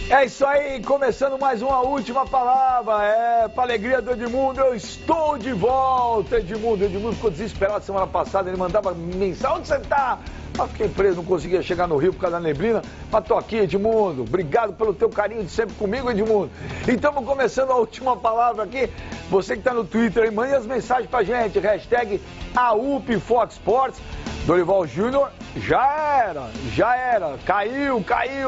É isso aí, começando mais uma última palavra, pra alegria do Edmundo, eu estou de volta, Edmundo ficou desesperado semana passada, ele mandava mensagem, onde você tá? Eu fiquei preso, não conseguia chegar no Rio por causa da neblina, mas tô aqui, Edmundo, obrigado pelo teu carinho de sempre comigo, Edmundo. Então, vamos começando a última palavra aqui, você que tá no Twitter aí, mande as mensagens pra gente, hashtag #AUPFoxSports. Dorival Júnior já era, caiu,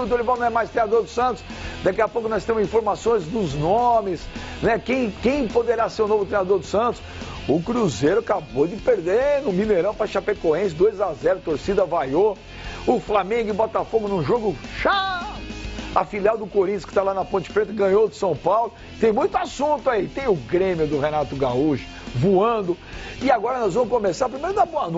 Dorival não é mais treinador do Santos, daqui a pouco nós temos informações dos nomes, né? Quem poderá ser o novo treinador do Santos? O Cruzeiro acabou de perder no Mineirão para Chapecoense, 2-0, torcida vaiou, o Flamengo e Botafogo num jogo chato. A filial do Corinthians, que está lá na Ponte Preta, ganhou do São Paulo. Tem muito assunto aí. Tem o Grêmio do Renato Gaúcho voando. E agora nós vamos começar. Primeiro dar boa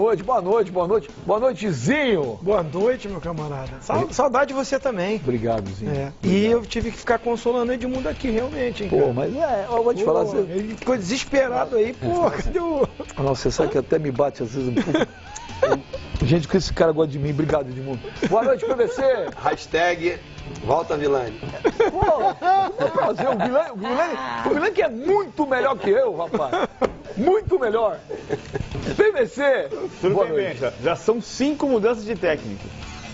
noitezinho. Boa noite, meu camarada. Saudade de você também. Obrigado, Zinho. Obrigado. E eu tive que ficar consolando o Edmundo aqui, realmente, hein, cara? Pô, mas eu vou te falar. Ele ficou desesperado aí, cadê o... Nossa, você sabe que até me bate às vezes um pouco. Gente, que esse cara gosta de mim. Obrigado, Edmundo. Boa noite pra você. Hashtag Volta Vilani. Fazer o Vilani que é muito melhor que eu, rapaz. Muito melhor. PVC. Tudo bem, Benja. Já são 5 mudanças de técnico.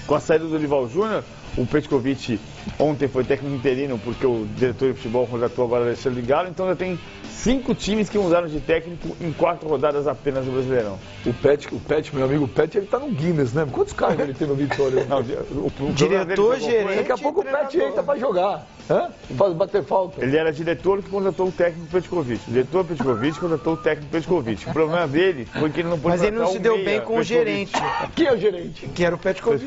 Com a saída do Dorival Júnior, o Petkovic ontem foi técnico interino porque o diretor de futebol contratou agora o Alexandre Galo, então já tem 5 times que mudaram de técnico em 4 rodadas apenas do Brasileirão. O Pet, meu amigo Pet, ele tá no Guinness, né? Quantos carros ele tem no Vitória? Não, o diretor, gerente. Daqui a pouco o Pet entra pra jogar. Faz bater falta. Ele era diretor que contratou o técnico Petkovic. O diretor Petkovic contratou o técnico Petkovic. O problema dele foi que ele não pôde. Mas ele não se deu bem com o gerente. Quem é o gerente? Que era o Petkovic.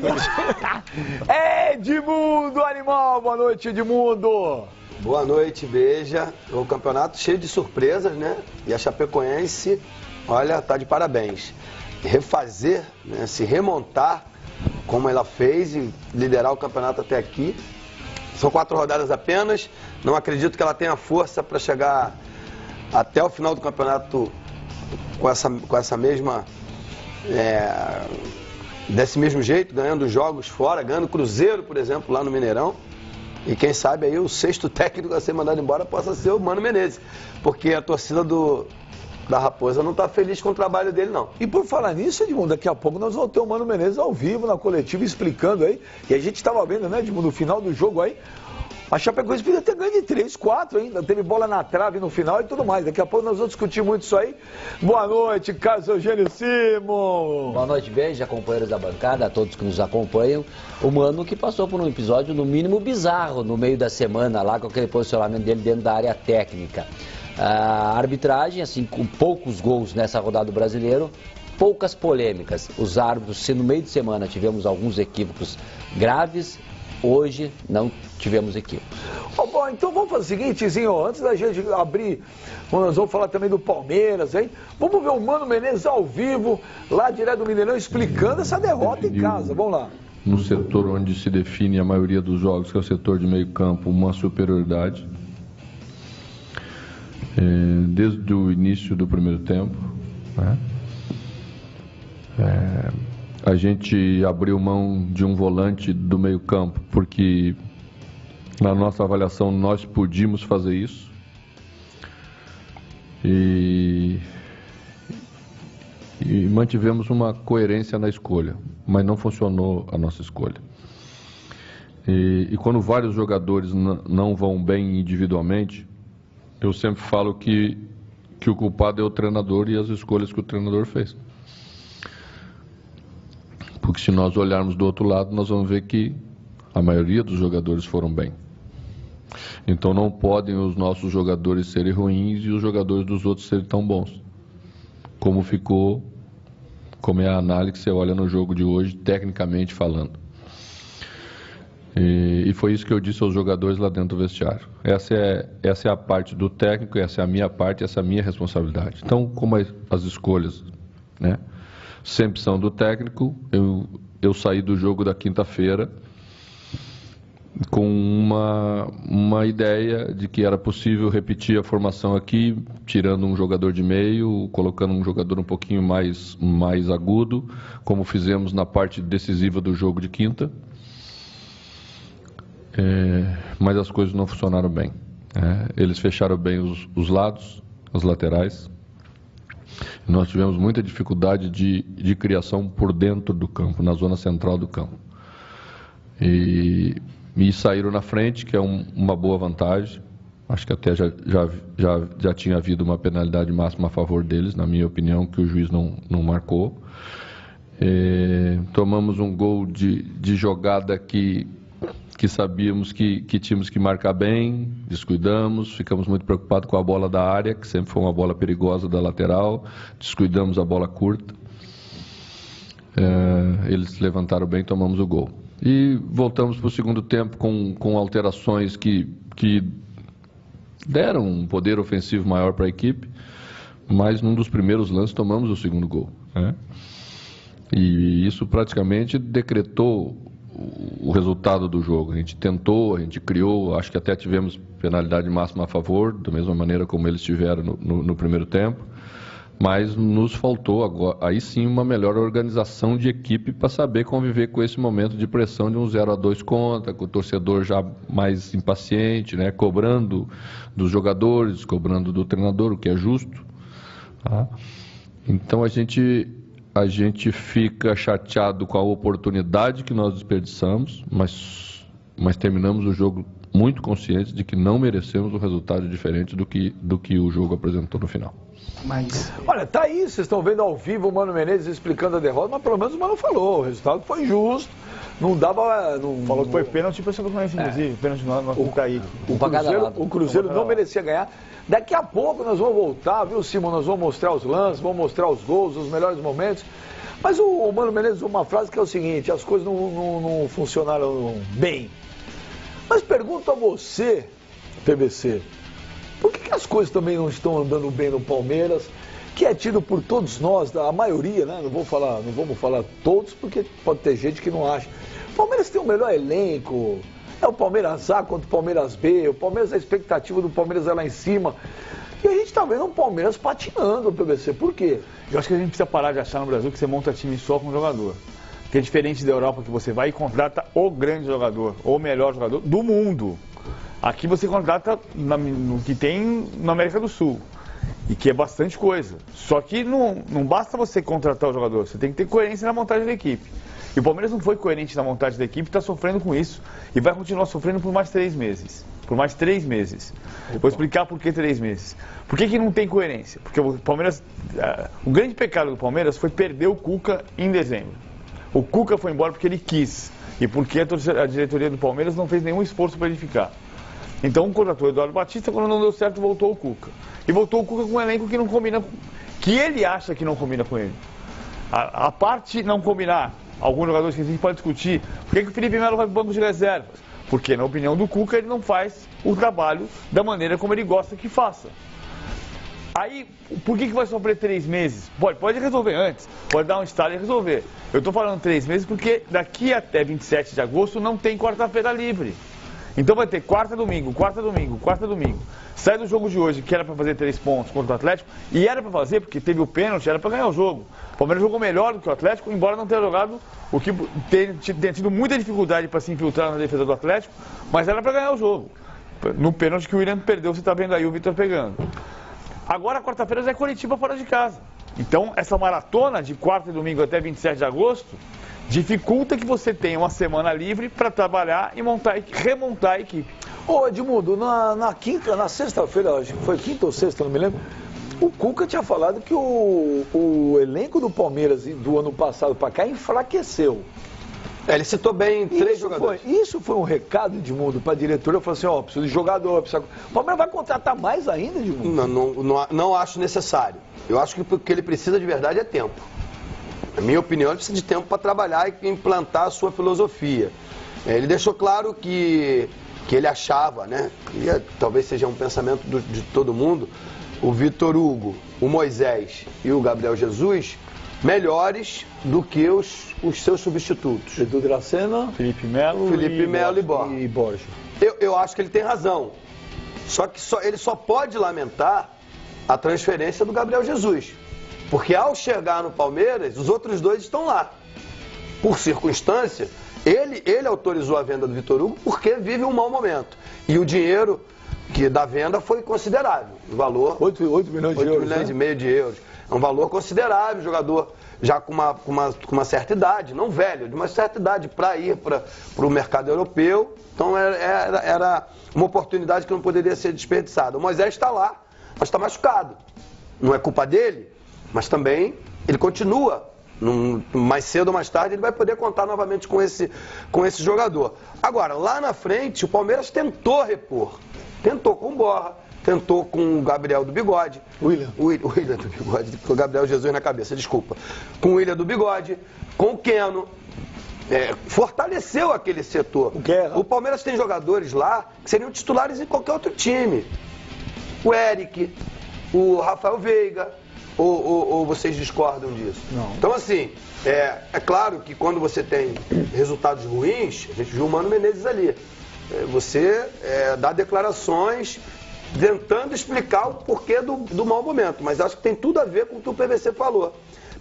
Edmundo Animal, boa noite, Edmundo. Boa noite, Beija. O campeonato cheio de surpresas, né? E a Chapecoense, olha, tá de parabéns. Refazer, né? Se remontar como ela fez e liderar o campeonato até aqui. São 4 rodadas apenas. Não acredito que ela tenha força para chegar até o final do campeonato com essa mesma... desse mesmo jeito, ganhando jogos fora, ganhando Cruzeiro, por exemplo, lá no Mineirão. E quem sabe aí o 6º técnico a ser mandado embora possa ser o Mano Menezes. Porque a torcida da Raposa não está feliz com o trabalho dele, não. E por falar nisso, Edmundo, daqui a pouco nós vamos ter o Mano Menezes ao vivo na coletiva explicando aí. E a gente estava vendo, né, Edmundo, no final do jogo aí. A Chapecoense podia ter ganho de 3, 4 ainda, teve bola na trave no final e tudo mais. Daqui a pouco nós vamos discutir muito isso aí. Boa noite, Carlos Eugênio Simon. Boa noite, beijo, companheiros da bancada, a todos que nos acompanham. O Mano que passou por um episódio no mínimo bizarro no meio da semana lá, com aquele posicionamento dele dentro da área técnica. A arbitragem, assim, com poucos gols nessa rodada do Brasileiro, poucas polêmicas. Os árbitros, se no meio de semana tivemos alguns equívocos graves, hoje não tivemos equívoco. Bom, então vamos fazer o seguinte, Zinho, antes da gente abrir, nós vamos falar também do Palmeiras, hein? Vamos ver o Mano Menezes ao vivo, lá direto do Mineirão, explicando essa derrota em casa. Vamos lá. No setor onde se define a maioria dos jogos, que é o setor de meio campo, uma superioridade. Desde o início do primeiro tempo, né? A gente abriu mão de um volante do meio campo, porque na nossa avaliação nós podíamos fazer isso. E mantivemos uma coerência na escolha, mas não funcionou a nossa escolha. E quando vários jogadores não vão bem individualmente, eu sempre falo que o culpado é o treinador e as escolhas que o treinador fez. Porque se nós olharmos do outro lado, nós vamos ver que a maioria dos jogadores foram bem. Então não podem os nossos jogadores serem ruins e os jogadores dos outros serem tão bons. Como é a análise que você olha no jogo de hoje, tecnicamente falando. E foi isso que eu disse aos jogadores lá dentro do vestiário. Essa é a parte do técnico, essa é a minha parte, essa é a minha responsabilidade. Então, como as escolhas, né, sempre são do técnico, eu saí do jogo da quinta-feira com uma ideia de que era possível repetir a formação aqui, tirando um jogador de meio, colocando um jogador um pouquinho mais agudo, como fizemos na parte decisiva do jogo de quinta. mas as coisas não funcionaram bem. Eles fecharam bem os lados, as laterais. Nós tivemos muita dificuldade de criação por dentro do campo, na zona central do campo. E saíram na frente, que é uma boa vantagem. Acho que até já tinha havido uma penalidade máxima a favor deles, na minha opinião, que o juiz não marcou. Tomamos um gol de jogada que sabíamos que tínhamos que marcar bem, descuidamos, ficamos muito preocupados com a bola da área, que sempre foi uma bola perigosa da lateral, descuidamos a bola curta. Eles levantaram bem, tomamos o gol. E voltamos para o segundo tempo com alterações que deram um poder ofensivo maior para a equipe, mas num dos primeiros lances tomamos o segundo gol. E isso praticamente decretou o resultado do jogo. A gente tentou, a gente criou, acho que até tivemos penalidade máxima a favor, da mesma maneira como eles tiveram no primeiro tempo, mas nos faltou agora, aí sim, uma melhor organização de equipe para saber conviver com esse momento de pressão de um 0-2 contra, com o torcedor já mais impaciente, né, cobrando dos jogadores, cobrando do treinador, o que é justo. Tá? Então a gente fica chateado com a oportunidade que nós desperdiçamos, mas terminamos o jogo muito conscientes de que não merecemos um resultado diferente do que o jogo apresentou no final. Mas, olha, tá aí, vocês estão vendo ao vivo o Mano Menezes explicando a derrota, mas pelo menos o Mano falou, o resultado foi justo, não dava... Falou que foi pênalti para o Fluminense, inclusive, pênalti no Itaí. O Cruzeiro não merecia ganhar. Daqui a pouco nós vamos voltar, viu, Simão? Nós vamos mostrar os lances, vamos mostrar os gols, os melhores momentos. Mas o Mano Menezes usou uma frase que é o seguinte: as coisas não funcionaram bem. Mas pergunto a você, PBC, por que as coisas também não estão andando bem no Palmeiras, que é tido por todos nós, a maioria, né? Não vamos falar todos, porque pode ter gente que não acha. O Palmeiras tem o melhor elenco. É o Palmeiras A contra o Palmeiras B, o Palmeiras, a expectativa do Palmeiras é lá em cima. E a gente está vendo o Palmeiras patinando, PBC. Por quê? Eu acho que a gente precisa parar de achar no Brasil que você monta time só com jogador. Porque é diferente da Europa, que você vai e contrata o grande jogador, o melhor jogador do mundo. Aqui você contrata no que tem na América do Sul. E que é bastante coisa. Só que não basta você contratar o jogador, você tem que ter coerência na montagem da equipe. E o Palmeiras não foi coerente na montagem da equipe, está sofrendo com isso. E vai continuar sofrendo por mais 3 meses. Por mais 3 meses. Vou explicar por que 3 meses. Por que não tem coerência? Porque o Palmeiras... O grande pecado do Palmeiras foi perder o Cuca em dezembro. O Cuca foi embora porque ele quis. E porque a diretoria do Palmeiras não fez nenhum esforço para ele ficar. Então contratou o Eduardo Batista, quando não deu certo voltou o Cuca. E voltou o Cuca com um elenco que não combina... Que ele acha que não combina com ele. A parte não combinar... Alguns jogadores que a gente pode discutir, por que o Felipe Melo vai para o banco de reservas? Porque, na opinião do Cuca, ele não faz o trabalho da maneira como ele gosta que faça. Aí, por que vai sofrer 3 meses? Pode resolver antes, pode dar um estalo e resolver. Eu estou falando 3 meses porque daqui até 27 de agosto não tem quarta-feira livre. Então vai ter quarta, domingo. Sai do jogo de hoje, que era para fazer 3 pontos contra o Atlético, e era para fazer, porque teve o pênalti, era para ganhar o jogo. O Palmeiras jogou melhor do que o Atlético, embora não tenha jogado, o que tenha tido muita dificuldade para se infiltrar na defesa do Atlético, mas era para ganhar o jogo. No pênalti que o William perdeu, você está vendo aí o Vitor pegando. Agora, quarta-feira, já é Coritiba fora de casa. Então, essa maratona de quarta e domingo até 27 de agosto, dificulta que você tenha uma semana livre para trabalhar e remontar a equipe. Ô Edmundo, na sexta-feira, acho que foi quinta ou sexta, não me lembro, o Cuca tinha falado que o elenco do Palmeiras do ano passado para cá enfraqueceu. Ele citou bem 3 jogadores. Isso foi um recado, Edmundo, para a diretoria. Falou assim, ó, preciso de jogador. O Palmeiras vai contratar mais ainda, Edmundo? Não acho necessário. Eu acho que o que ele precisa de verdade é tempo. Na minha opinião, ele precisa de tempo para trabalhar e implantar a sua filosofia. Ele deixou claro que ele achava, né, e talvez seja um pensamento de todo mundo, o Vitor Hugo, o Moisés e o Gabriel Jesus melhores do que os seus substitutos. Edu Dracena, Felipe Melo e Borja. Eu acho que ele tem razão. Só que ele só pode lamentar a transferência do Gabriel Jesus. Porque ao chegar no Palmeiras, os outros 2 estão lá. Por circunstância, Ele autorizou a venda do Vitor Hugo porque vive um mau momento. E o dinheiro da venda foi considerável. O valor... 8 milhões de euros. 8 milhões e meio de euros. É um valor considerável, jogador já com uma certa idade, não velho, de uma certa idade, para ir para o mercado europeu. Então era uma oportunidade que não poderia ser desperdiçada. O Moisés está lá, mas está machucado. Não é culpa dele, mas também ele continua. Mais cedo ou mais tarde ele vai poder contar novamente com esse jogador. Agora, lá na frente, o Palmeiras tentou repor. Tentou com o Borja, tentou com o Gabriel do Bigode. William do Bigode, com o Gabriel Jesus na cabeça, desculpa. Com o William do Bigode, com o Keno. Fortaleceu aquele setor. O Palmeiras tem jogadores lá que seriam titulares em qualquer outro time. O Eric, o Rafael Veiga, ou vocês discordam disso? Não. Então, assim, é claro que quando você tem resultados ruins, a gente viu o Mano Menezes ali, você dá declarações tentando explicar o porquê do mau momento, mas acho que tem tudo a ver com o que o PVC falou.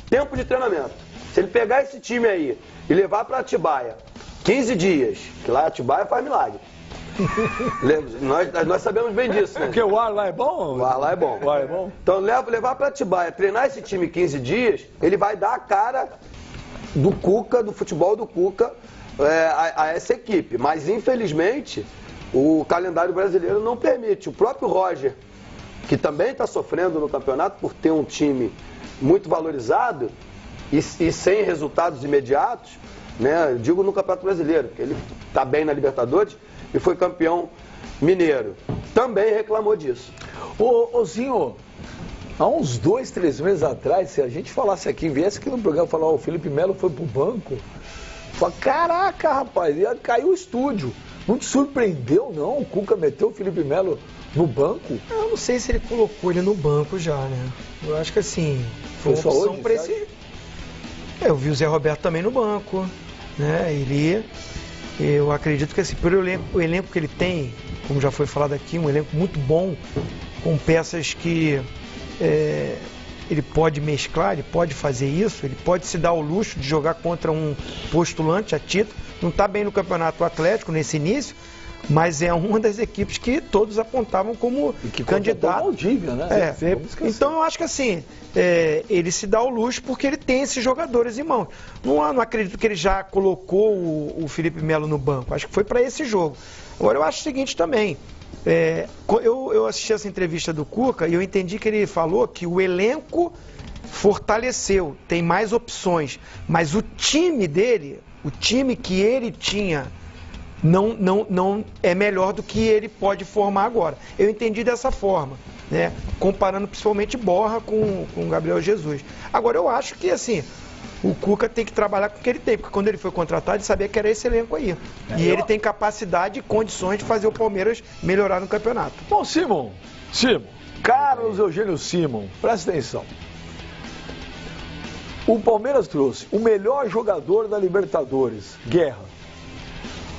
Tempo de treinamento. Se ele pegar esse time aí e levar para Atibaia 15 dias, que lá Atibaia faz milagre. Nós sabemos bem disso, né? Porque o ar lá é bom? O ar lá é bom. O ar é bom? Então levar para Atibaia, treinar esse time 15 dias, ele vai dar a cara do Cuca, do futebol do Cuca, a essa equipe. Mas infelizmente o calendário brasileiro não permite. O próprio Roger, que também está sofrendo no campeonato por ter um time muito valorizado e sem resultados imediatos, né? Eu digo no Campeonato Brasileiro, que ele está bem na Libertadores e foi campeão mineiro. Também reclamou disso. Ô Zinho, há uns 2, 3 meses atrás, se a gente falasse aqui, viesse aqui no programa e falar, o Felipe Melo foi pro banco, fala, caraca, rapaz, ia cair o estúdio. Não te surpreendeu, não? O Cuca meteu o Felipe Melo no banco? Eu não sei se ele colocou ele no banco já, né? Eu acho que assim, foi uma opção para esse... Eu vi o Zé Roberto também no banco, né? Eu acredito que assim, pelo o elenco que ele tem, como já foi falado aqui, um elenco muito bom, com peças que ele pode mesclar, ele pode fazer isso, ele pode se dar o luxo de jogar contra um postulante a título. Não está bem no Campeonato Atlético nesse início, mas é uma das equipes que todos apontavam como candidato. Maldívia, né? Então eu acho que assim, ele se dá o luxo porque ele tem esses jogadores em mãos. Não acredito que ele já colocou o Felipe Melo no banco, acho que foi para esse jogo. Agora eu acho o seguinte também, eu assisti essa entrevista do Cuca e eu entendi que ele falou que o elenco fortaleceu, tem mais opções, mas o time dele, o time que ele tinha, não é melhor do que ele pode formar agora. Eu entendi dessa forma, né? Comparando principalmente Borja com o Gabriel Jesus. Agora eu acho que assim, o Cuca tem que trabalhar com o que ele tem, porque quando ele foi contratado ele sabia que era esse elenco aí. E ele tem capacidade e condições de fazer o Palmeiras melhorar no campeonato. Bom, Simon, Carlos Eugênio Simon, presta atenção. O Palmeiras trouxe o melhor jogador da Libertadores, Guerra.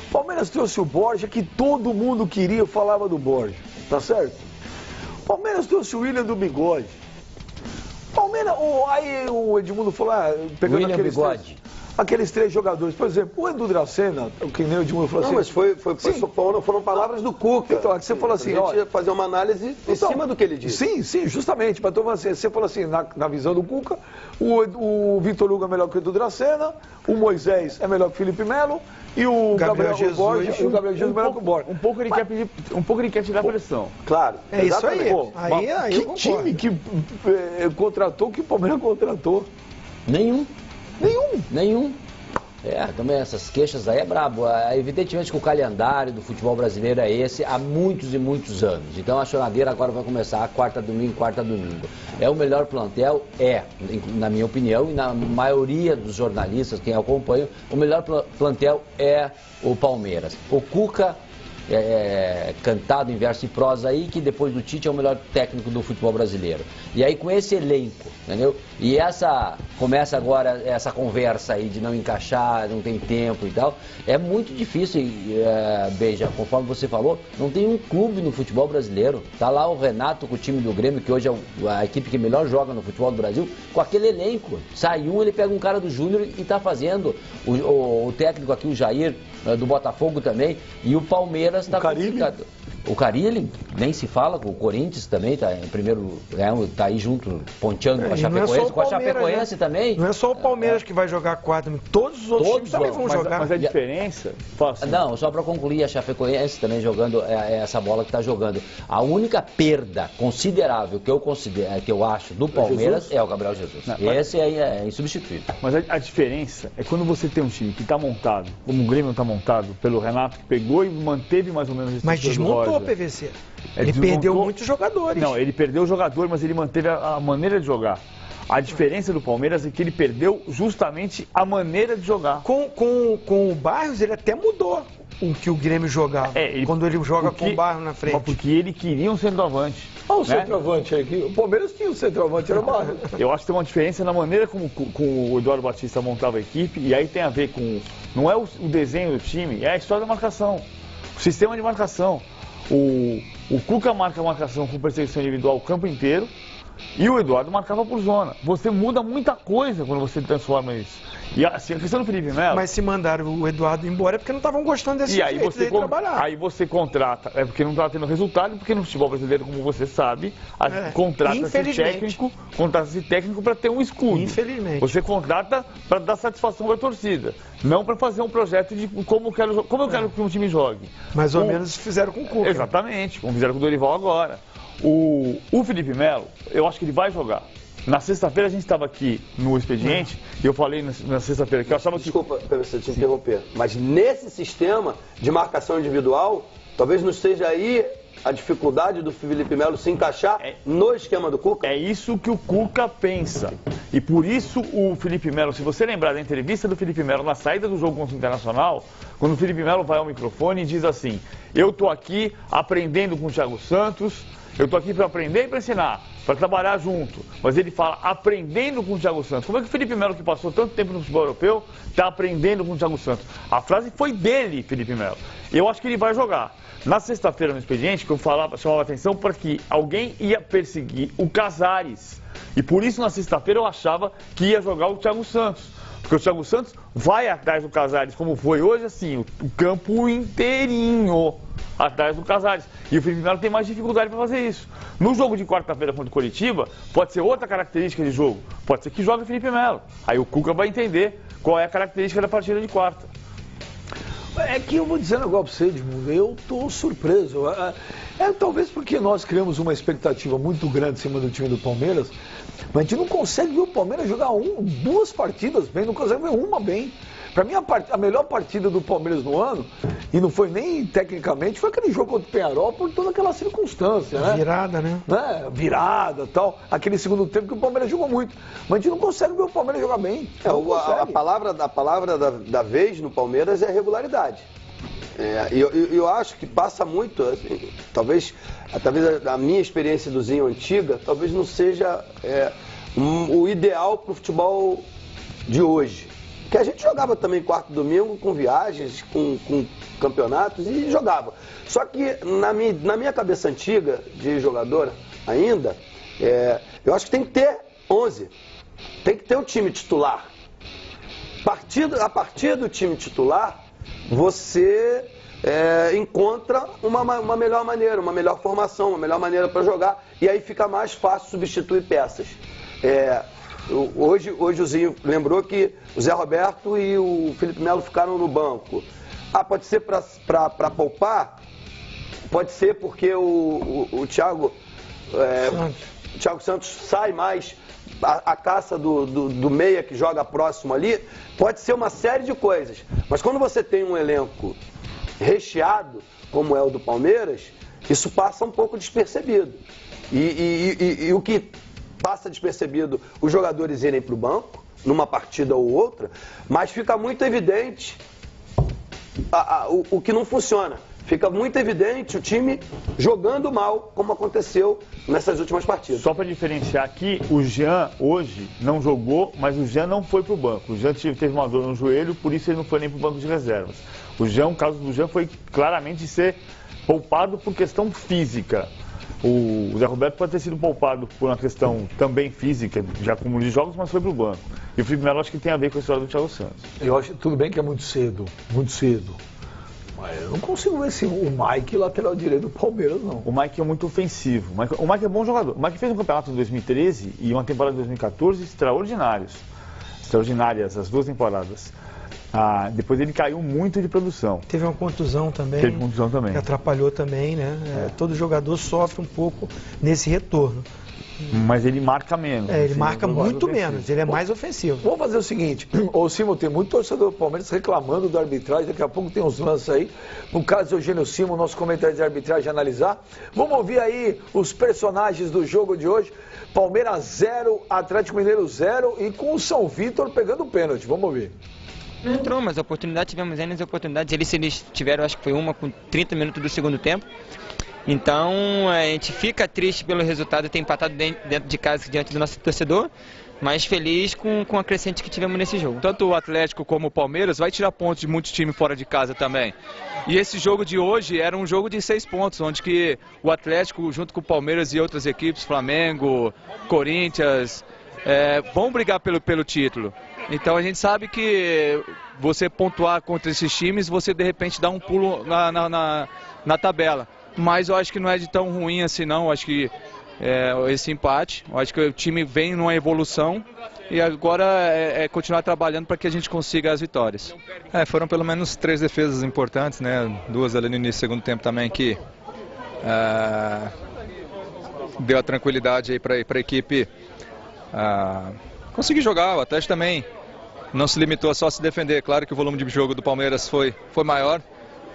O Palmeiras trouxe o Borja, que todo mundo queria, falava do Borja, tá certo? O Palmeiras trouxe o William do Bigode. Aí o Edmundo falou, pegando aqueles três jogadores, por exemplo, o Edu Dracena, que nem o Edmundo falou assim. Não, mas foram palavras do Cuca. Então, aqui você falou assim, a gente ia fazer uma análise em cima do que ele disse. Sim, justamente. Mas você falou assim, na visão do Cuca, o Vitor Hugo é melhor que o Edu Dracena, o Moisés é melhor que o Felipe Melo e o Gabriel Jesus é melhor que o Borja. Um pouco ele quer tirar a pressão. Claro. É isso aí. Pô, que time que contratou que o Palmeiras contratou? Nenhum. Também essas queixas aí é brabo. Evidentemente que o calendário do futebol brasileiro é esse há muitos e muitos anos. Então a choradeira agora vai começar quarta, domingo. É o melhor plantel? Na minha opinião, e na maioria dos jornalistas, quem acompanha, o melhor plantel é o Palmeiras. O Cuca cantado em verso e prosa aí que depois do Tite é o melhor técnico do futebol brasileiro. E aí com esse elenco, entendeu? E começa agora essa conversa aí de não encaixar, não tem tempo e tal. É muito difícil, Beija, conforme você falou, não tem um clube no futebol brasileiro. Tá lá o Renato com o time do Grêmio, que hoje é a equipe que melhor joga no futebol do Brasil, com aquele elenco. Sai ele pega um cara do Júnior e tá fazendo. O técnico aqui, o Jair, do Botafogo também, e o Palmeiras está complicado. O Carille, nem se fala, com o Corinthians também está em primeiro, tá aí junto, ponteando com a Chapecoense, com a Chapecoense, né? Também. Não é só o Palmeiras que vai jogar quadro, todos os outros times também vão jogar. Mas a diferença... Não, só para concluir, a Chapecoense também jogando essa bola que está jogando. A única perda considerável que eu acho do Palmeiras é o Gabriel Jesus. Esse aí é insubstituível. Mas a diferença é quando você tem um time que está montado, como o Grêmio está montado pelo Renato, que pegou e manteve mais ou menos esse. Mas desmontou o PVC. Ele perdeu muitos jogadores. Não, ele perdeu o jogador, mas ele manteve a maneira de jogar. A diferença do Palmeiras é que ele perdeu justamente a maneira de jogar. Com o Barros, ele até mudou o que o Grêmio jogava. Quando ele joga com o Barros na frente. Porque ele queria um centroavante. Olha o centroavante aí. O Palmeiras tinha um centroavante, era o Barros. Eu acho que tem uma diferença na maneira como o Eduardo Batista montava a equipe. E aí tem a ver com... Não é o desenho do time, é a história da marcação. O sistema de marcação. O Cuca marca a marcação com perseguição individual o campo inteiro e o Eduardo marcava por zona. Você muda muita coisa quando você transforma isso. E assim, a questão do Felipe Melo... Mas se mandaram o Eduardo embora é porque não estavam gostando desse jeito dele trabalhar. Aí você contrata, é porque não estava tendo resultado, porque no futebol brasileiro, como você sabe, contrata-se técnico para ter um escudo. Infelizmente. Você contrata para dar satisfação à torcida, não para fazer um projeto de como eu quero que um time jogue. Mais ou menos fizeram com o Cuca. Exatamente, como fizeram com o Dorival agora. O Felipe Melo, eu acho que ele vai jogar. Na sexta-feira a gente estava aqui no expediente e eu falei na sexta-feira que eu achava que... Desculpa, você te interromper, mas nesse sistema de marcação individual, talvez não esteja aí a dificuldade do Felipe Melo se encaixar no esquema do Cuca? É isso que o Cuca pensa. E por isso o Felipe Melo, se você lembrar da entrevista do Felipe Melo na saída do jogo contra o Internacional, quando o Felipe Melo vai ao microfone e diz assim: eu estou aqui aprendendo com o Thiago Santos, eu estou aqui para aprender e para ensinar, para trabalhar junto. Mas ele fala aprendendo com o Thiago Santos. Como é que o Felipe Melo, que passou tanto tempo no futebol europeu, está aprendendo com o Thiago Santos? A frase foi dele, Felipe Melo. Eu acho que ele vai jogar. Na sexta-feira no expediente, que eu chamava a atenção para que alguém ia perseguir o Casares. E por isso na sexta-feira eu achava que ia jogar o Thiago Santos. Porque o Thiago Santos vai atrás do Casares, como foi hoje, assim, o campo inteirinho atrás do Casares. E o Felipe Melo tem mais dificuldade para fazer isso. No jogo de quarta-feira contra o Coritiba, pode ser outra característica de jogo. Pode ser que jogue o Felipe Melo. Aí o Cuca vai entender qual é a característica da partida de quarta. É que eu vou dizer um negócio pra você, Edmundo, eu tô surpreso. Talvez porque nós criamos uma expectativa muito grande em cima do time do Palmeiras, mas a gente não consegue ver o Palmeiras jogar duas partidas bem, não consegue ver uma bem. Pra mim, a melhor partida do Palmeiras no ano, e não foi nem tecnicamente, foi aquele jogo contra o Penharol por toda aquela circunstância, né? Virada, né? Virada e tal. Aquele segundo tempo que o Palmeiras jogou muito. Mas a gente não consegue ver o Palmeiras jogar bem. A palavra da vez no Palmeiras é regularidade. Eu acho que passa muito, assim, talvez a minha experiência do Zinho antiga, talvez não seja o ideal para o futebol de hoje. Que a gente jogava também quarto e domingo com viagens, com campeonatos e jogava. Só que na minha cabeça antiga de jogador ainda, eu acho que tem que ter 11. Tem que ter um time titular. A partir do time titular, você encontra uma melhor maneira, uma melhor formação, uma melhor maneira para jogar. E aí fica mais fácil substituir peças. Hoje o Zinho lembrou que o Zé Roberto e o Felipe Melo ficaram no banco. Pode ser para poupar? Pode ser porque o Thiago Santos sai mais a caça do meia que joga próximo ali. Pode ser uma série de coisas. Mas quando você tem um elenco recheado, como é o do Palmeiras, isso passa um pouco despercebido. E o que passa despercebido, os jogadores irem para o banco, numa partida ou outra, mas fica muito evidente o que não funciona. fica muito evidente o time jogando mal, como aconteceu nessas últimas partidas. Só para diferenciar aqui, o Jean hoje não jogou, mas o Jean não foi para o banco. O Jean teve uma dor no joelho, por isso ele não foi nem para o banco de reservas. O caso do Jean foi claramente ser poupado por questão física. O Zé Roberto pode ter sido poupado por uma questão também física, já acúmulo de jogos, mas foi para o banco. E o Felipe Melo acho que tem a ver com a história do Thiago Santos. Eu acho tudo bem que é muito cedo. Mas eu não consigo ver o Mike, lateral direito do Palmeiras, não. O Mike é muito ofensivo. O Mike é bom jogador. O Mike fez um campeonato em 2013 e uma temporada em 2014 extraordinárias, as duas temporadas. Depois ele caiu muito de produção. Teve uma contusão também. Que atrapalhou também, né? Todo jogador sofre um pouco nesse retorno. Mas ele marca menos. Ele marca muito menos, ele é mais ofensivo. Vamos fazer o seguinte, ô Simon, tem muito torcedor do Palmeiras reclamando da arbitragem, daqui a pouco tem uns lances aí, no caso do Eugênio Simon, nosso comentário de arbitragem analisar. Vamos ouvir aí os personagens do jogo de hoje. Palmeiras 0, Atlético Mineiro 0 e com o São Vitor pegando o pênalti. Vamos ouvir. Não entrou, mas tivemos N oportunidades. Eles tiveram, acho que foi uma com 30 minutos do segundo tempo. Então a gente fica triste pelo resultado de ter empatado dentro de casa diante do nosso torcedor, mas feliz com a crescente que tivemos nesse jogo. Tanto o Atlético como o Palmeiras vai tirar pontos de muitos times fora de casa também. E esse jogo de hoje era um jogo de 6 pontos, onde que o Atlético, junto com o Palmeiras e outras equipes, Flamengo, Corinthians, vão brigar pelo título. Então a gente sabe que você pontuar contra esses times, você de repente dá um pulo na tabela. Mas eu acho que não é de tão ruim assim não, eu acho que esse empate, eu acho que o time vem numa evolução e agora é continuar trabalhando para que a gente consiga as vitórias. Foram pelo menos 3 defesas importantes, né? 2 ali no início do segundo tempo também que deu a tranquilidade aí para a equipe conseguir jogar. O Atlético também não se limitou a só se defender. Claro que o volume de jogo do Palmeiras foi maior,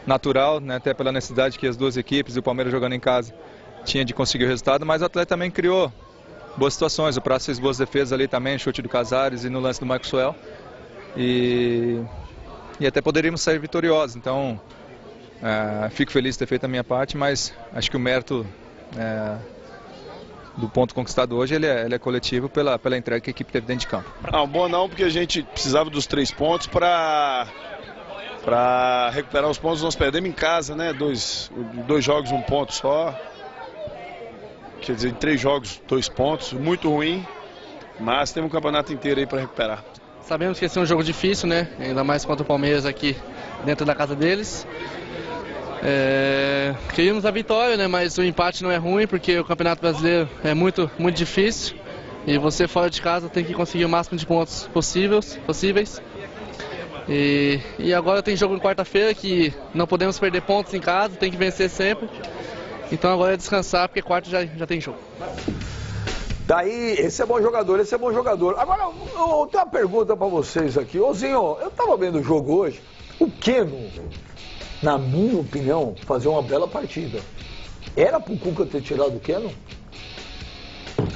natural, né, até pela necessidade que as duas equipes, o Palmeiras jogando em casa, tinha de conseguir o resultado, mas o Atlético também criou boas situações. O Praça fez boas defesas ali também, chute do Casares e no lance do Maxwell. E até poderíamos sair vitoriosos. Então, fico feliz de ter feito a minha parte, mas acho que o mérito do ponto conquistado hoje ele é coletivo pela entrega que a equipe teve dentro de campo. Bom não, porque a gente precisava dos 3 pontos para recuperar os pontos. Nós perdemos em casa, né? Dois jogos, 1 ponto só. Quer dizer, em 3 jogos, 2 pontos. Muito ruim, mas temos um campeonato inteiro aí para recuperar. Sabemos que esse é um jogo difícil, né? Ainda mais contra o Palmeiras aqui dentro da casa deles. Queríamos a vitória, né? Mas o empate não é ruim, porque o Campeonato Brasileiro é muito, muito difícil. E você fora de casa tem que conseguir o máximo de pontos possíveis. E agora tem jogo em quarta-feira que não podemos perder pontos em casa, tem que vencer sempre. Então agora é descansar, porque quarta já tem jogo. Daí, esse é bom jogador. Agora, eu tenho uma pergunta pra vocês aqui. Zinho, eu tava vendo o jogo hoje. O Keno, na minha opinião, fazia uma bela partida. Era pro Cuca ter tirado o Keno?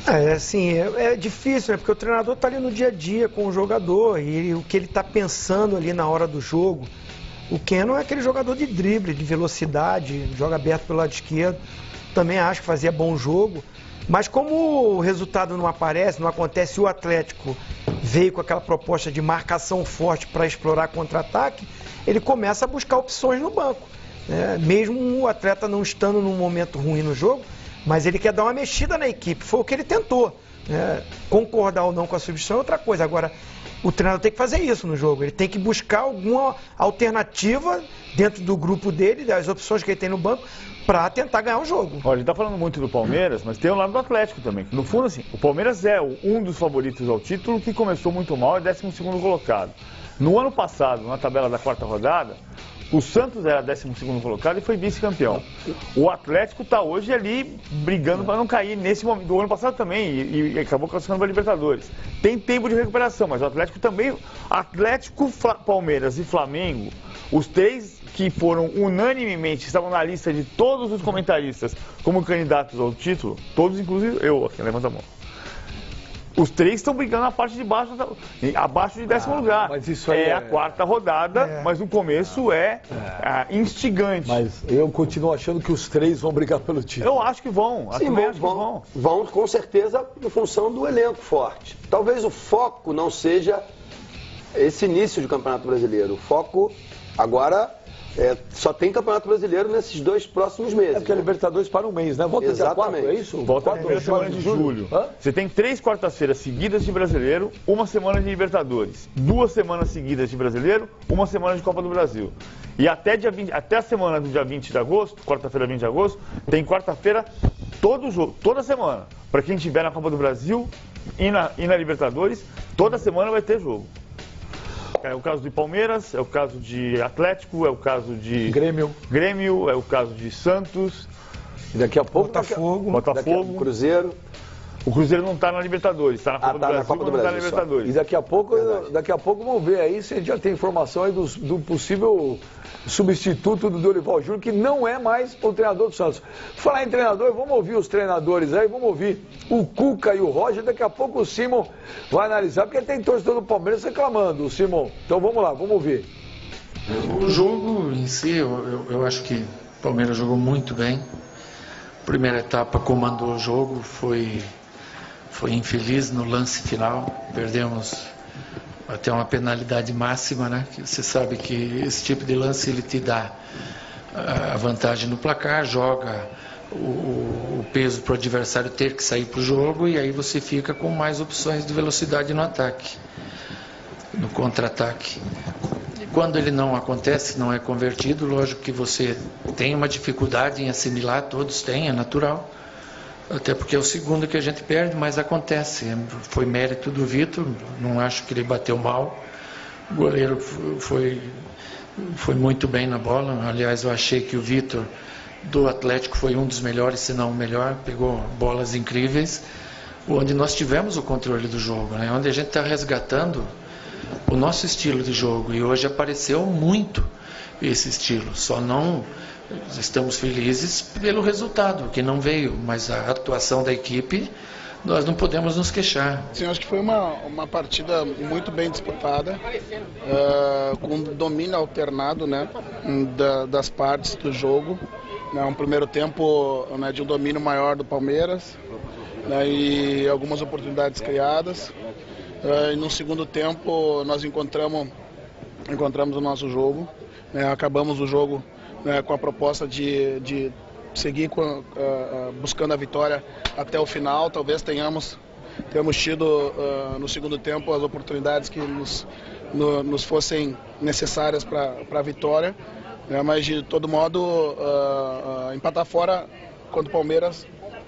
É difícil, né? Porque o treinador tá ali no dia a dia com o jogador e o que ele tá pensando ali na hora do jogo. O Keno é aquele jogador de drible, de velocidade, joga aberto pelo lado esquerdo. Também acho que fazia bom jogo. Mas como o resultado não aparece, não acontece, o Atlético veio com aquela proposta de marcação forte para explorar contra-ataque, ele começa a buscar opções no banco. Mesmo o atleta não estando num momento ruim no jogo, mas ele quer dar uma mexida na equipe, foi o que ele tentou. Concordar ou não com a substituição é outra coisa. Agora, o treinador tem que fazer isso no jogo, ele tem que buscar alguma alternativa dentro do grupo dele, das opções que ele tem no banco, para tentar ganhar o jogo. Olha, a gente tá falando muito do Palmeiras, mas tem o lado do Atlético também. No fundo, assim, o Palmeiras é um dos favoritos ao título, que começou muito mal, é 12º colocado. No ano passado, na tabela da 4ª rodada, o Santos era 12º colocado e foi vice-campeão. O Atlético está hoje ali brigando para não cair nesse momento. Do ano passado também, e acabou classificando para a Libertadores. Tem tempo de recuperação, mas o Atlético também... Atlético, Palmeiras e Flamengo, os 3 que foram unanimemente, estavam na lista de todos os comentaristas como candidatos ao título, todos, inclusive eu, aqui, levanta a mão. Os 3 estão brigando na parte de baixo, abaixo de 10º lugar. Mas isso aí é a 4ª rodada, mas no começo é instigante. Mas eu continuo achando que os 3 vão brigar pelo título. Eu acho que vão. Sim, vão com certeza em função do elenco forte. Talvez o foco não seja esse início de Campeonato Brasileiro. O foco agora só tem Campeonato Brasileiro nesses 2 próximos meses. É porque a Libertadores para um mês, né? Volta dia 4, é isso? Volta na primeira semana de julho. Você tem 3 quartas-feiras seguidas de Brasileiro, 1 semana de Libertadores, 2 semanas seguidas de Brasileiro, 1 semana de Copa do Brasil. E até a semana do dia 20 de agosto, quarta-feira 20 de agosto, tem quarta-feira toda semana. Para quem estiver na Copa do Brasil e na Libertadores, toda semana vai ter jogo. É o caso de Palmeiras, é o caso de Atlético, é o caso de Grêmio, é o caso de Santos. E daqui a pouco Botafogo, Cruzeiro. O Cruzeiro não está na Libertadores, está na Copa do Brasil, Copa do não está Brasil, na Libertadores. E daqui a pouco vamos ver aí se a gente já tem informação aí do possível substituto do Dorival Júnior, que não é mais o treinador do Santos. Falar em treinador, vamos ouvir os treinadores aí, vamos ouvir o Cuca e o Roger, daqui a pouco o Simon vai analisar, porque tem torcedor do Palmeiras reclamando, o Simon. Então vamos lá, vamos ouvir. O jogo em si, eu acho que o Palmeiras jogou muito bem. Primeira etapa comandou o jogo, foi infeliz no lance final, perdemos até uma penalidade máxima, né? Que você sabe que esse tipo de lance ele te dá a vantagem no placar, joga o peso para o adversário ter que sair para o jogo e aí você fica com mais opções de velocidade no ataque, no contra-ataque. Quando ele não acontece, não é convertido, lógico que você tem uma dificuldade em assimilar, todos têm, é natural. Até porque é o segundo que a gente perde, mas acontece. Foi mérito do Vitor, não acho que ele bateu mal. O goleiro foi muito bem na bola. Aliás, eu achei que o Vitor do Atlético foi um dos melhores, se não o melhor. Pegou bolas incríveis, onde nós tivemos o controle do jogo, né? Onde a gente está resgatando o nosso estilo de jogo. E hoje apareceu muito esse estilo, só não... Estamos felizes pelo resultado, que não veio, mas a atuação da equipe, nós não podemos nos queixar. Sim, acho que foi uma partida muito bem disputada, com domínio alternado, né, das partes do jogo. Um primeiro tempo, né, de um domínio maior do Palmeiras, né, e algumas oportunidades criadas. E no segundo tempo nós encontramos o nosso jogo, né, acabamos o jogo com a proposta de seguir buscando a vitória até o final. Talvez tenhamos tido no segundo tempo as oportunidades que nos fossem necessárias para a vitória, mas de todo modo empatar fora contra o Palmeiras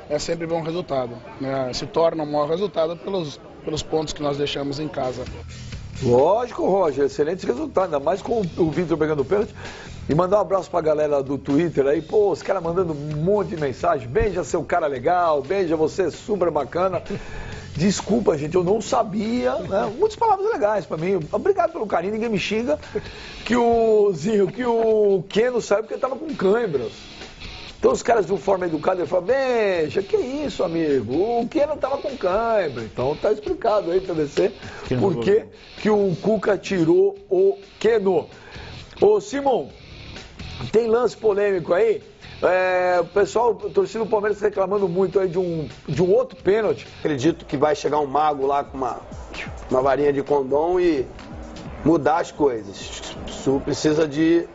é sempre bom resultado, né? Se torna um mau resultado pelos pontos que nós deixamos em casa. Lógico, Roger, excelente resultado, ainda mais com o Vitor pegando o pênalti. E mandar um abraço pra galera do Twitter aí, pô, os caras mandando um monte de mensagem. Beija, seu cara legal, beija, você é super bacana. Desculpa, gente, eu não sabia, né? Muitas palavras legais pra mim. Obrigado pelo carinho, ninguém me xinga. Que o Keno saiu porque tava com câimbras. Então os caras de uma forma educada, ele falam, beija, que isso, amigo? O Keno tava com câimbra. Então tá explicado aí, TVC, por que o Cuca tirou o Keno. Ô, Simon, tem lance polêmico aí? O pessoal, torcida do Palmeiras reclamando muito aí de um outro pênalti. Acredito que vai chegar um mago lá com uma varinha de condom e mudar as coisas. Isso precisa de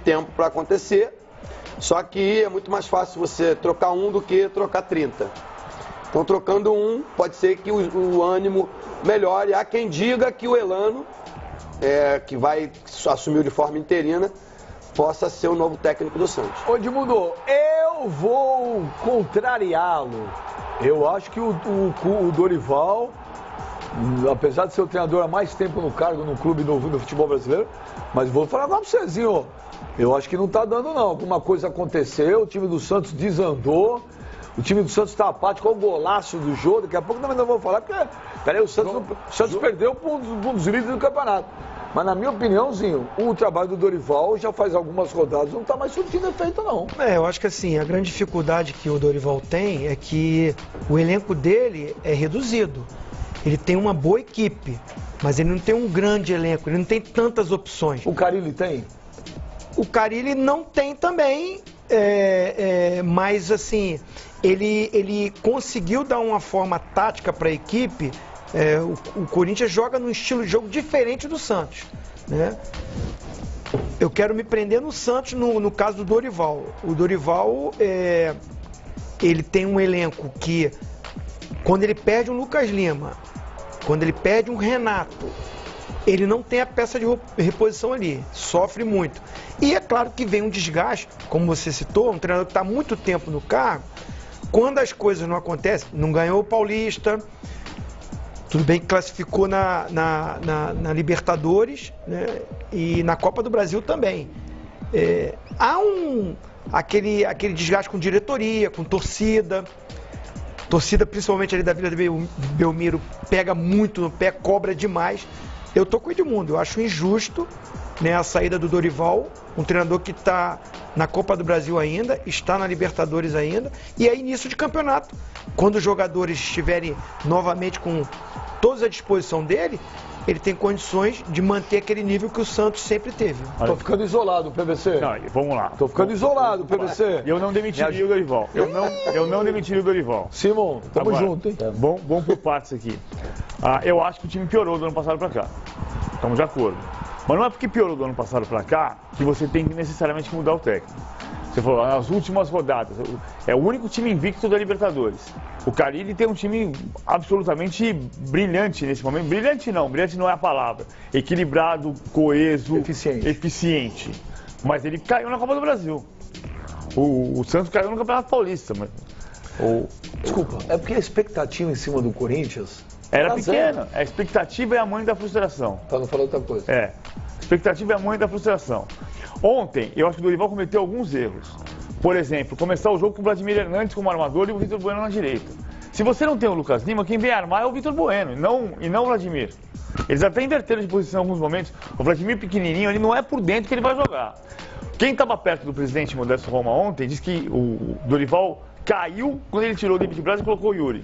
tempo para acontecer. Só que é muito mais fácil você trocar um do que trocar 30. Então, trocando um, pode ser que o ânimo melhore. Há quem diga que o Elano, que assumiu de forma interina, possa ser o novo técnico do Santos. Ô, Edmundo, eu vou contrariá-lo. Eu acho que o Dorival, apesar de ser o treinador há mais tempo no cargo, no clube, no futebol brasileiro, mas vou falar pra vocêzinho, eu acho que não tá dando não. Alguma coisa aconteceu, o time do Santos desandou, o time do Santos tá apático, olha o golaço do jogo, daqui a pouco também não vou falar, porque, peraí, o Santos perdeu para um dos líderes do campeonato. Mas na minha opiniãozinho, o trabalho do Dorival já faz algumas rodadas, não está mais surtindo efeito não. Eu acho que assim, a grande dificuldade que o Dorival tem é que o elenco dele é reduzido. Ele tem uma boa equipe, mas ele não tem um grande elenco, ele não tem tantas opções. O Carille tem? O Carille não tem também, mas assim, ele conseguiu dar uma forma tática para a equipe. O Corinthians joga num estilo de jogo diferente do Santos, né? Eu quero me prender no Santos, no caso do Dorival. O Dorival, ele tem um elenco que, quando ele perde um Lucas Lima, quando ele perde um Renato, ele não tem a peça de reposição ali, sofre muito. E é claro que vem um desgaste, como você citou, um treinador que está há muito tempo no cargo, quando as coisas não acontecem, não ganhou o Paulista, tudo bem que classificou na Libertadores, né, e na Copa do Brasil também. Há aquele desgaste com diretoria, com torcida. Torcida, principalmente ali da Vila de Belmiro, pega muito no pé, cobra demais. Eu tô com o Edmundo, eu acho injusto, né, a saída do Dorival, um treinador que está na Copa do Brasil ainda, está na Libertadores ainda, e é início de campeonato. Quando os jogadores estiverem novamente com todos à disposição dele, ele tem condições de manter aquele nível que o Santos sempre teve. Tô ficando isolado, PVC. Não, vamos lá. Tô ficando isolado, PVC. Eu não demitiria o Dorival. Eu não demitiria o Dorival. Simon, tamo agora, junto, hein? Vamos por partes aqui. Eu acho que o time piorou do ano passado pra cá. Estamos de acordo. Mas não é porque piorou do ano passado pra cá que você tem que necessariamente mudar o técnico. Você falou, nas últimas rodadas, é o único time invicto da Libertadores. O Carille tem um time absolutamente brilhante nesse momento. Brilhante não é a palavra. Equilibrado, coeso, eficiente. Mas ele caiu na Copa do Brasil. O Santos caiu no Campeonato Paulista. Desculpa, é porque a expectativa em cima do Corinthians era pequena. A expectativa é a mãe da frustração. Pra não falar outra coisa. A expectativa é a mãe da frustração. Ontem, eu acho que o Dorival cometeu alguns erros. Por exemplo, começar o jogo com o Vladimir Hernandes como armador e o Vitor Bueno na direita. Se você não tem o Lucas Lima, quem vem armar é o Vitor Bueno e não o Vladimir. Eles até inverteram de posição em alguns momentos. O Vladimir pequenininho, ele não é por dentro que ele vai jogar. Quem estava perto do presidente Modesto Roma ontem disse que o Dorival caiu quando ele tirou o David Braz e colocou o Yuri.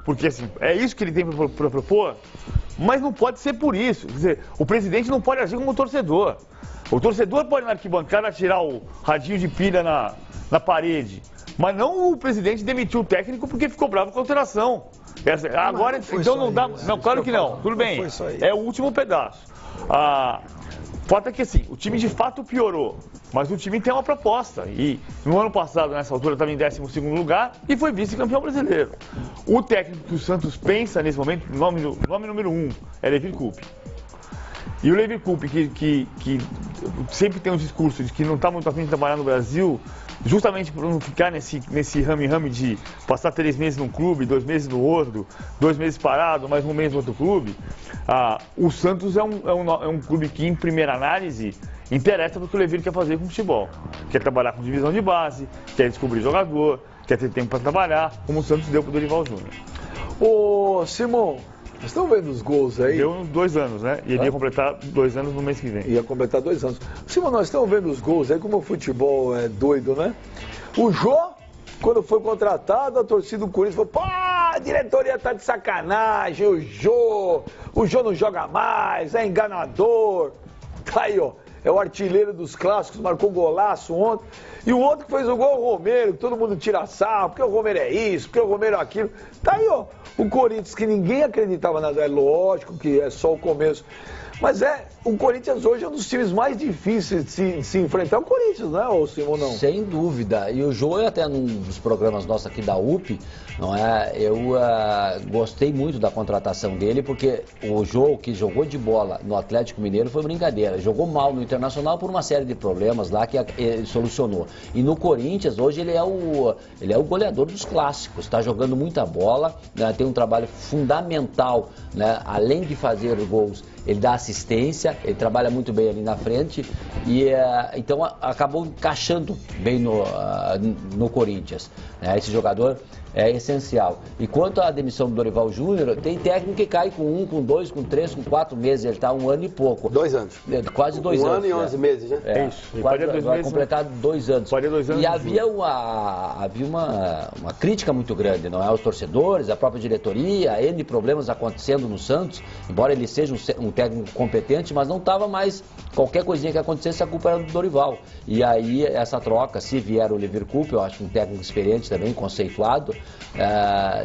Porque assim, é isso que ele tem para propor, mas não pode ser por isso. Quer dizer, o presidente não pode agir como torcedor. O torcedor pode na arquibancada tirar o radinho de pilha na parede, mas não o presidente demitiu o técnico porque ficou bravo com a alteração. Agora, então não dá... Não, claro que não. Tudo bem, é o último pedaço. O fato é que assim, o time de fato piorou, mas o time tem uma proposta. E no ano passado, nessa altura, estava em 12º lugar e foi vice-campeão brasileiro. O técnico que o Santos pensa nesse momento, nome número 1, é Levir Coupe. E o Levir Coupe, que sempre tem um discurso de que não está muito afim de trabalhar no Brasil, justamente por não ficar nesse rame-rame de passar 3 meses num clube, 2 meses no outro, 2 meses parado, mais um mês no outro clube, o Santos é um clube que, em primeira análise, interessa para o que o Levir quer fazer com o futebol. Quer trabalhar com divisão de base, quer descobrir jogador, quer ter tempo para trabalhar, como o Santos deu para o Dorival Júnior. Ô, Simon, vocês estão vendo os gols aí? Deu 2 anos, né? E ele ia completar 2 anos no mês que vem. Ia completar 2 anos. Simon, nós estamos vendo os gols aí, como o futebol é doido, né? O Jô, quando foi contratado, a torcida do Corinthians falou, pô, a diretoria tá de sacanagem, o Jô não joga mais, é enganador. Tá aí, ó, é o artilheiro dos clássicos, marcou golaço ontem. E o outro que fez o gol, o Romero, que todo mundo tira sarro, porque o Romero é isso, porque o Romero é aquilo. Tá aí, ó, o Corinthians, que ninguém acreditava nada, é lógico que é só o começo. Mas o Corinthians hoje é um dos times mais difíceis de se enfrentar. O Corinthians, não é, ou Simão, não? Sem dúvida. E o Jô, até num dos programas nossos aqui da UP, não é? Eu gostei muito da contratação dele, porque o Jô, que jogou de bola no Atlético Mineiro, foi brincadeira. Jogou mal no Internacional por uma série de problemas lá que ele solucionou. E no Corinthians, hoje, ele é o goleador dos clássicos. Está jogando muita bola, né? Tem um trabalho fundamental, né? Além de fazer gols, ele dá assistência, ele trabalha muito bem ali na frente e então acabou encaixando bem no Corinthians. Esse jogador é essencial. E quanto à demissão do Dorival Júnior, tem técnico que cai com 1, com 2, com 3, com 4 meses. Ele está 1 ano e pouco. 2 anos. Quase 2 anos. 1 ano e 11 meses, né? É isso. Quase vai completar 2 anos. Faria 2 anos. E havia uma crítica muito grande, não é? Aos torcedores, à própria diretoria, N problemas acontecendo no Santos, embora ele seja um técnico competente, mas não estava mais, qualquer coisinha que acontecesse, a culpa era do Dorival. E aí essa troca, se vier o Oliver Coupe, eu acho um técnico experiente também, conceituado,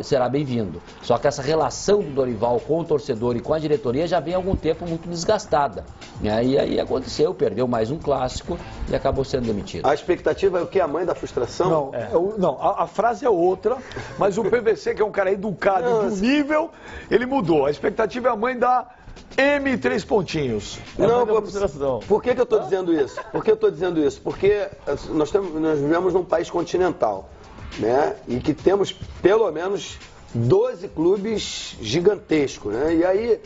será bem-vindo. Só que essa relação do Dorival com o torcedor e com a diretoria já vem há algum tempo muito desgastada. E aí aconteceu, perdeu mais um clássico e acabou sendo demitido. A expectativa é o que? A mãe da frustração? Não, a frase é outra, mas o PVC, que é um cara educado do nível, ele mudou. A expectativa é a mãe da M 3 pontinhos. Não, por que eu estou dizendo isso? Porque nós vivemos num país continental, né? E que temos pelo menos 12 clubes gigantescos, né? E aí,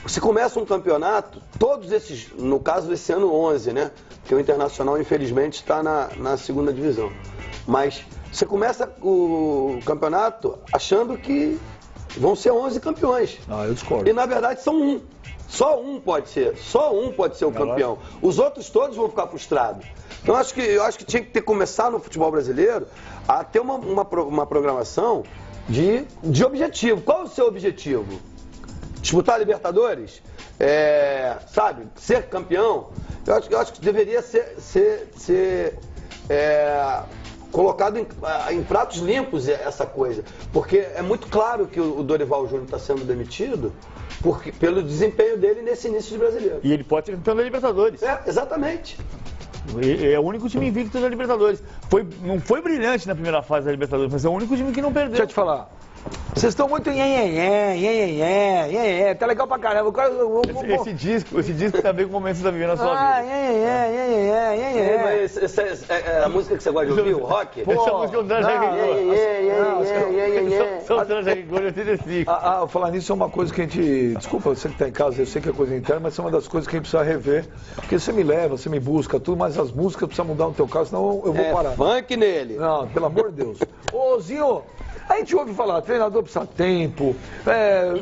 você começa um campeonato, todos esses, no caso desse ano 11, né? Porque o Internacional, infelizmente, está na segunda divisão. Mas você começa o campeonato achando que vão ser 11 campeões. Eu discordo. E na verdade são 1. Só um pode ser o campeão. Os outros todos vão ficar frustrados. Então eu acho que tinha que começar no futebol brasileiro a ter uma programação de objetivo. Qual é o seu objetivo? Disputar a Libertadores? Sabe? Ser campeão? Eu acho que deveria ser colocado em pratos limpos essa coisa. Porque é muito claro que o Dorival Júnior está sendo demitido pelo desempenho dele nesse início de brasileiro. E ele pode ser campeão da Libertadores. Exatamente. É o único time invicto da Libertadores. Não foi brilhante na primeira fase da Libertadores, mas é o único time que não perdeu. Deixa eu te falar. Vocês estão muito tá legal pra caramba. Esse disco tá bem com o momento que você tá vivendo na sua vida. Essa é a música que você gosta de ouvir, o rock? Essa música é o Traje Rigor 85. Falar nisso é uma coisa que a gente... Desculpa, você que tá em casa, eu sei que é coisa interna, mas é uma das coisas que a gente precisa rever. Porque você me leva, você me busca, tudo, mas as músicas precisam mudar no teu caso, senão eu vou parar. Funk nele. Não, pelo amor de Deus. Ô, Zinho... A gente ouve falar, treinador precisa tempo,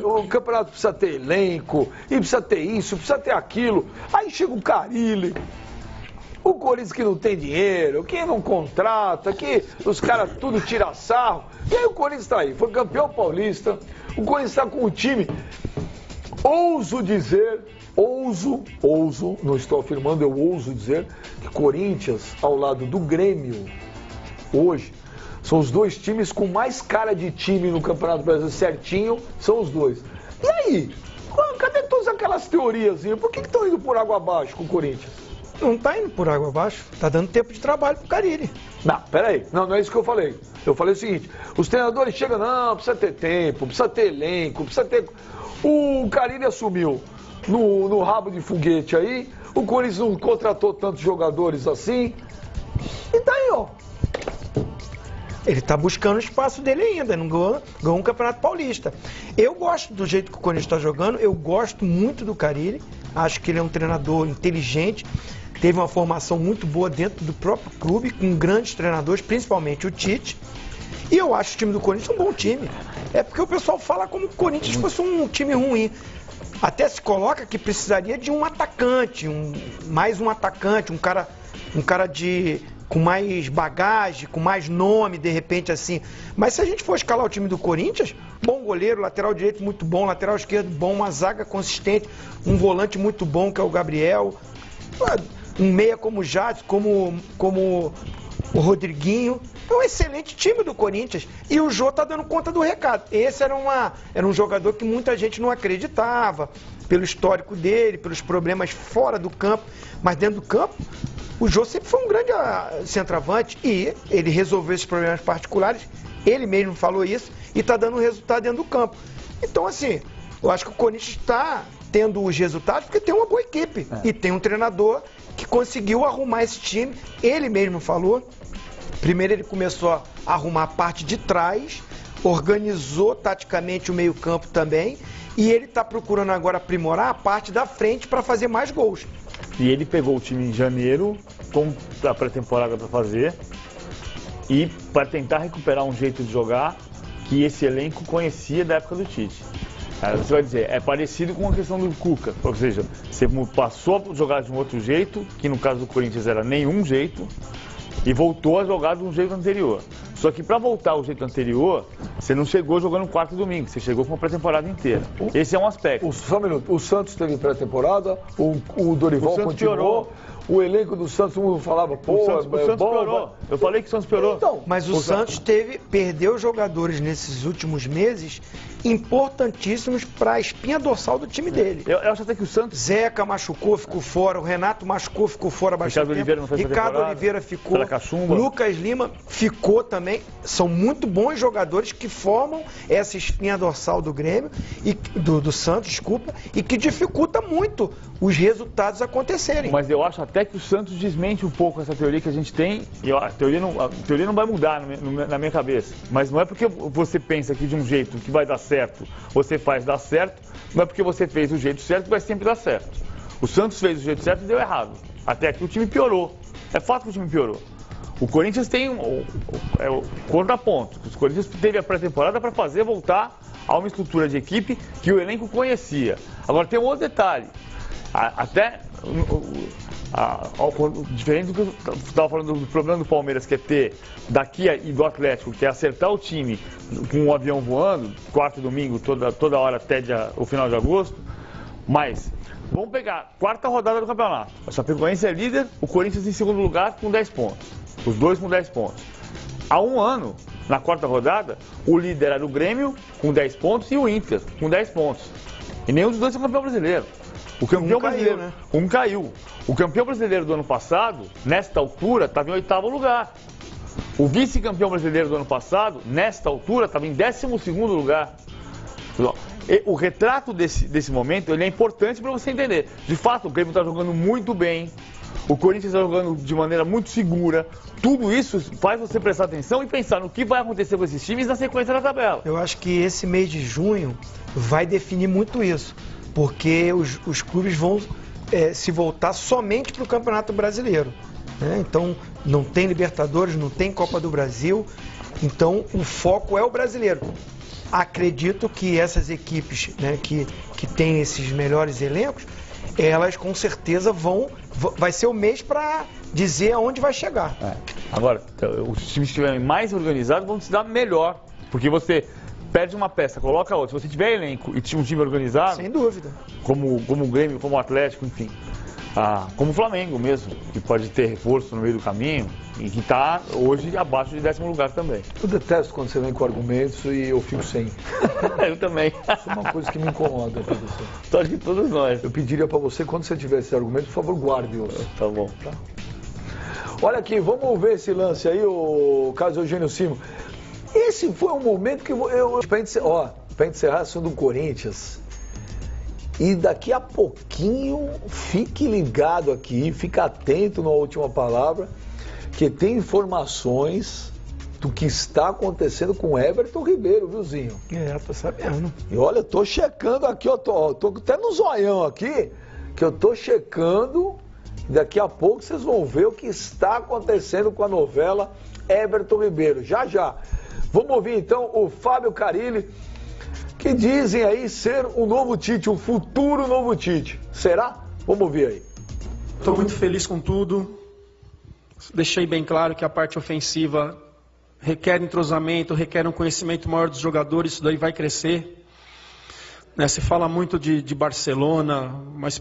o campeonato precisa ter elenco, e precisa ter isso, precisa ter aquilo. Aí chega o Carille, o Corinthians que não tem dinheiro, que não contrata, que os caras tudo tira sarro. E aí o Corinthians está aí, foi campeão paulista, o Corinthians está com o time. Ouso dizer, não estou afirmando, eu ouso dizer que Corinthians, ao lado do Grêmio, hoje, são os dois times com mais cara de time no Campeonato Brasileiro, certinho, são os dois. E aí? Cadê todas aquelas teorias? Por que estão indo por água abaixo com o Corinthians? Não está indo por água abaixo, está dando tempo de trabalho pro Carille. Não, peraí, não é isso que eu falei. Eu falei o seguinte, os treinadores chegam, não, precisa ter tempo, precisa ter elenco, precisa ter... O Carille assumiu no rabo de foguete aí, o Corinthians não contratou tantos jogadores assim, e daí, ó. Ele está buscando o espaço dele ainda, não ganhou um Campeonato Paulista. Eu gosto do jeito que o Corinthians está jogando, eu gosto muito do Carille, acho que ele é um treinador inteligente, teve uma formação muito boa dentro do próprio clube, com grandes treinadores, principalmente o Tite, e eu acho o time do Corinthians um bom time. É porque o pessoal fala como o Corinthians fosse um time ruim. Até se coloca que precisaria de um atacante, mais um atacante, um cara com mais bagagem, com mais nome, de repente, assim. Mas se a gente for escalar o time do Corinthians, bom goleiro, lateral direito muito bom, lateral esquerdo bom, uma zaga consistente, um volante muito bom, que é o Gabriel, um meia como o Jadson, como o Rodriguinho. É um excelente time do Corinthians. E o Jô tá dando conta do recado. Esse era um jogador que muita gente não acreditava, pelo histórico dele, pelos problemas fora do campo, mas dentro do campo, o Jô sempre foi um grande centroavante e ele resolveu esses problemas particulares, ele mesmo falou isso, e está dando resultado dentro do campo. Então, assim, eu acho que o Corinthians está tendo os resultados porque tem uma boa equipe e tem um treinador que conseguiu arrumar esse time. Ele mesmo falou, primeiro ele começou a arrumar a parte de trás, organizou taticamente o meio-campo também, e ele está procurando agora aprimorar a parte da frente para fazer mais gols. E ele pegou o time em janeiro, com a pré-temporada para fazer, e para tentar recuperar um jeito de jogar que esse elenco conhecia da época do Tite. Aí você vai dizer, é parecido com a questão do Cuca, ou seja, você passou a jogar de um outro jeito, que no caso do Corinthians era nenhum jeito, e voltou a jogar de um jeito anterior. Só que para voltar ao jeito anterior, você não chegou jogando quarto e domingo, você chegou com a pré-temporada inteira. Esse é um aspecto. Só um minuto, o Santos teve pré-temporada, o Dorival continuou. Piorou. O elenco do Santos, todo mundo falava, pô, o Santos piorou. Eu falei que o Santos piorou. Então, mas o Santos perdeu jogadores nesses últimos meses importantíssimos para a espinha dorsal do time dele. Eu acho até que o Santos... Zeca machucou, ficou fora. O Renato machucou, ficou fora bastante tempo. Oliveira não fez Ricardo Oliveira ficou. Lucas Lima ficou também. São muito bons jogadores que formam essa espinha dorsal do Grêmio, do Santos, desculpa, e que dificulta muito os resultados acontecerem. Mas eu acho até que o Santos desmente um pouco essa teoria que a gente tem, e a teoria não vai mudar na minha cabeça. Mas não é porque você pensa que de um jeito que vai dar certo, você faz dar certo, não é porque você fez do jeito certo que vai sempre dar certo. O Santos fez do jeito certo e deu errado. Até que o time piorou. É fato que o time piorou. O Corinthians tem o contraponto. O Corinthians teve a pré-temporada para fazer voltar a uma estrutura de equipe que o elenco conhecia. Agora tem um outro detalhe. Até diferente do que eu estava falando do problema do Palmeiras, que é ter daqui e do Atlético, que é acertar o time com um avião voando, quarto e domingo, toda hora até o final de agosto. Mas vamos pegar quarta rodada do campeonato. A Chapecoense é líder, o Corinthians em segundo lugar com 10 pontos. Os dois com 10 pontos. Há um ano, na quarta rodada, o líder era o Grêmio com 10 pontos e o Inter com 10 pontos. E nenhum dos dois é campeão brasileiro. O campeão brasileiro, né? Um caiu. O campeão brasileiro do ano passado, nesta altura, estava em 8º lugar. O vice-campeão brasileiro do ano passado, nesta altura, estava em 12º lugar. O retrato desse momento ele é importante para você entender. De fato, o Grêmio está jogando muito bem. O Corinthians está jogando de maneira muito segura. Tudo isso faz você prestar atenção e pensar no que vai acontecer com esses times na sequência da tabela. Eu acho que esse mês de junho vai definir muito isso. Porque os clubes vão se voltar somente para o Campeonato Brasileiro. Né? Então, não tem Libertadores, não tem Copa do Brasil. Então, o foco é o brasileiro. Acredito que essas equipes, né, que têm esses melhores elencos, elas com certeza vai ser o mês para dizer aonde vai chegar. Agora, os times que estiverem mais organizados vão se dar melhor. Porque você perde uma peça, coloca outra. Se você tiver elenco e um time organizado... Sem dúvida. Como o Grêmio, como o Atlético, enfim. Como o Flamengo mesmo, que pode ter reforço no meio do caminho e que está hoje abaixo de 10º lugar também. Eu detesto quando você vem com argumentos e eu fico sem. Eu também. Isso é uma coisa que me incomoda, professor. Só que todos nós. Eu pediria para você, quando você tiver esse argumento, por favor, guarde-os. Tá bom. Tá? Olha aqui, vamos ver esse lance aí, o caso Eugênio Simo. Esse foi um momento que para encerrar assunto do Corinthians, e daqui a pouquinho, fique ligado aqui, fique atento na última palavra, que tem informações do que está acontecendo com o Everton Ribeiro, viu, Zinho? Tô sabendo. E olha, eu tô checando aqui, tô até no zoião aqui, que eu tô checando, daqui a pouco vocês vão ver o que está acontecendo com a novela Everton Ribeiro, já. Vamos ouvir então o Fábio Carilli, que dizem aí ser o novo Tite, o futuro novo Tite. Será? Vamos ouvir aí. Estou muito feliz com tudo. Deixei bem claro que a parte ofensiva requer entrosamento, requer um conhecimento maior dos jogadores, isso daí vai crescer. Se fala muito de Barcelona, mas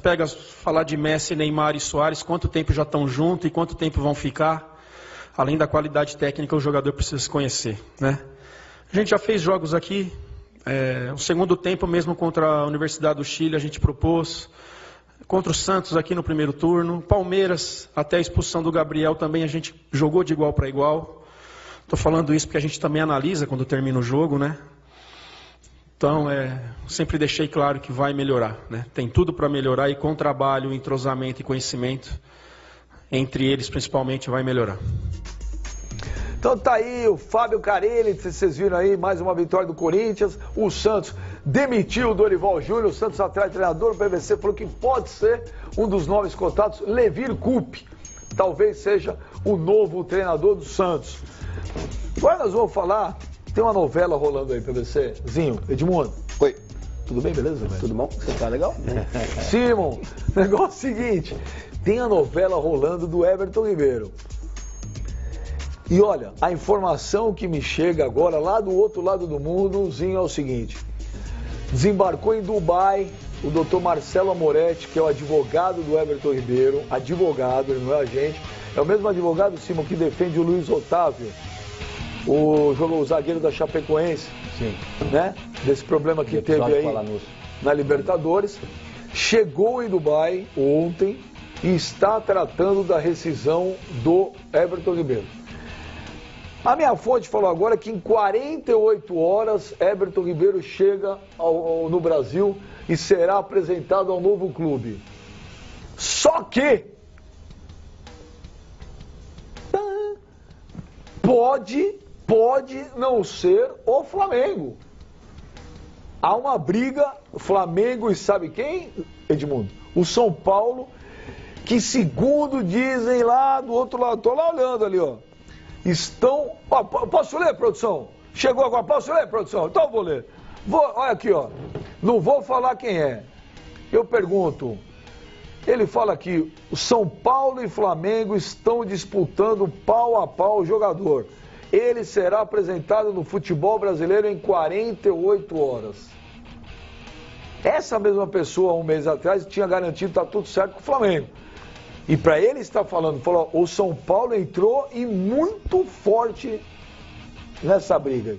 falar de Messi, Neymar e Suárez, quanto tempo já estão juntos e quanto tempo vão ficar? Além da qualidade técnica, o jogador precisa se conhecer, né? A gente já fez jogos aqui, o segundo tempo mesmo contra a Universidade do Chile a gente propôs, contra o Santos aqui no primeiro turno, Palmeiras, até a expulsão do Gabriel também a gente jogou de igual para igual. Estou falando isso porque a gente também analisa quando termina o jogo, né? Então, sempre deixei claro que vai melhorar, né? Tem tudo para melhorar e com trabalho, entrosamento e conhecimento, entre eles principalmente, vai melhorar. Então tá aí o Fábio Carilli, vocês viram aí mais uma vitória do Corinthians. O Santos demitiu o Dorival Júnior, o Santos atrai treinador, o PVC falou que pode ser um dos novos contatos, Levir Coupe, talvez seja o novo treinador do Santos. Agora nós vamos falar, tem uma novela rolando aí, PVC, Zinho, Edmundo. Oi. Tudo bem, beleza? Velho? Tudo bom? Você tá legal? Simon, negócio é o seguinte, tem a novela rolando do Everton Ribeiro. E olha, a informação que me chega agora, lá do outro lado do mundo, Zinho, é o seguinte. Desembarcou em Dubai o doutor Marcelo Amoretti, que é o advogado do Everton Ribeiro, advogado, ele não é agente, é o mesmo advogado, Simon, que defende o Luiz Otávio, o zagueiro da Chapecoense. Sim. Né? Desse problema que teve aí na Libertadores. Chegou em Dubai ontem e está tratando da rescisão do Everton Ribeiro. A minha fonte falou agora que em 48 horas Everton Ribeiro chega no Brasil e será apresentado ao novo clube. Só que pode não ser o Flamengo. Há uma briga, Flamengo e sabe quem, Edmundo? O São Paulo, que segundo dizem lá do outro lado, tô lá olhando ali, ó. Estão... Ó, posso ler, produção? Chegou agora, posso ler, produção? Então eu vou ler. Olha aqui, ó. Não vou falar quem é. Eu pergunto. Ele fala aqui, o São Paulo e Flamengo estão disputando pau a pau o jogador. Ele será apresentado no futebol brasileiro em 48 horas. Essa mesma pessoa, um mês atrás, tinha garantido que está tudo certo com o Flamengo. E para ele estar falando, falou, o São Paulo entrou e muito forte nessa briga.